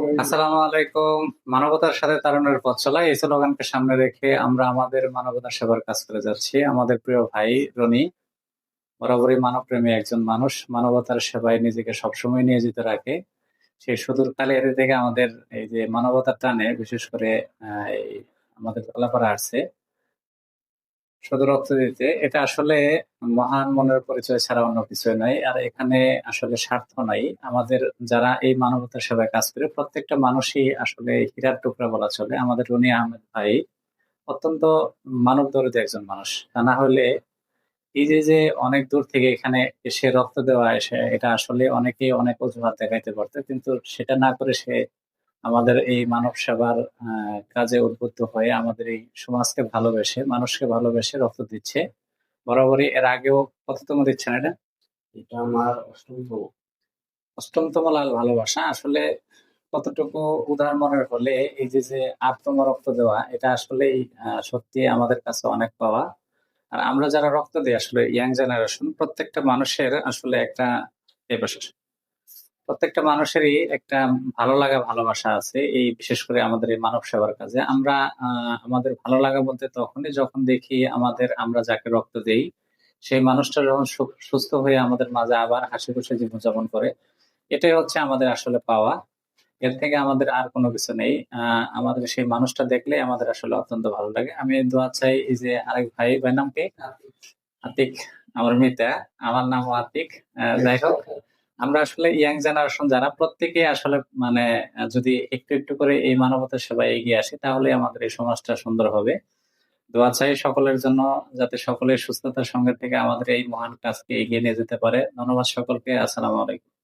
আসসালামু আলাইকুম। মানবতার সাথে তারুণ্যের পথ চলা এই স্লোগানকে সামনে রেখে আমরা আমাদের মানবতার সেবার কাজ করে যাচ্ছি। আমাদের প্রিয় ভাই রনি বরাবরই মানবপ্রেমী একজন মানুষ, মানবতার সেবায় নিজেকে সবসময় নিয়োজিত রাখে। সেই সুদূর কালিয়ারী থেকে আমাদের এই যে মানবতার টানে বিশেষ করে এই আমাদের কলাপাড়া আসছে শুধু রক্ত দিতে। এটা আসলে মহান মনের পরিচয় ছাড়া অন্য কিছুই নয়। আর এখানে আসলে স্বার্থ নাই। আমাদের যারা এই মানবতার সেবায় কাজ করে প্রত্যেকটা মানুষই আসলে হীরার টুকরা বলা চলে। আমাদের রনি আহমেদ ভাই অত্যন্ত মানবদরদী একজন মানুষ। তা না হলে এই যে অনেক দূর থেকে এখানে এসে রক্ত দেওয়া এসে এটা আসলে অনেকেই অনেক অজুহাত দেখাইতে পারতো, কিন্তু সেটা না করে সে আমাদের এই মানব সেবার কাজে উদ্বুদ্ধ হয়ে আমাদের এই সমাজকে ভালোবেসে মানুষকে ভালোবেসে রক্ত দিচ্ছে বরাবরই। এর আগেও কততম দিচ্ছেন এটা? এটা আমার অষ্টমতম। অষ্টমতম লাল ভালোবাসা আসলে কতটুকু উদার মনের হলে এই যে আত্ম রক্ত দেওয়া এটা আসলে সত্যি আমাদের কাছে অনেক পাওয়া। আর আমরা যারা রক্ত দিই আসলে ইয়াং জেনারেশন প্রত্যেকটা মানুষের আসলে একটা এই পাশে প্রত্যেকটা মানুষেরই একটা ভালো লাগা ভালোবাসা আছে এই বিশেষ করে আমাদের এই মানব সেবার কাজে। আমরা আমাদের ভালো লাগা বলতে তখনই যখন দেখি আমরা যাকে রক্ত দেই সেই মানুষটা যখন সুস্থ হয়ে আমাদের মাঝে আবার হাসি খুশি জীবনযাপন করে, এটাই হচ্ছে আমাদের আসলে পাওয়া। এর থেকে আমাদের আর কোনো কিছু নেই। আমাদের সেই মানুষটা দেখলে আমাদের আসলে অত্যন্ত ভালো লাগে। আমি দোয়া চাই এই যে আরেক ভাই নাম কি? আতিক। আমার মিতা, আমার নামও আতিক। যাই হোক, আমরা আসলে ইয়াং জেনারেশন যারা প্রত্যেকে আসলে মানে যদি একটু একটু করে এই মানবতার সেবায় এগিয়ে আসি তাহলে আমাদের এই সমাজটা সুন্দর হবে। দোয়া চাই সকলের জন্য, যাতে সকলের সুস্থতার সঙ্গে থেকে আমাদের এই মহান কাজকে এগিয়ে নিয়ে যেতে পারে। ধন্যবাদ সকলকে। আসসালামু আলাইকুম।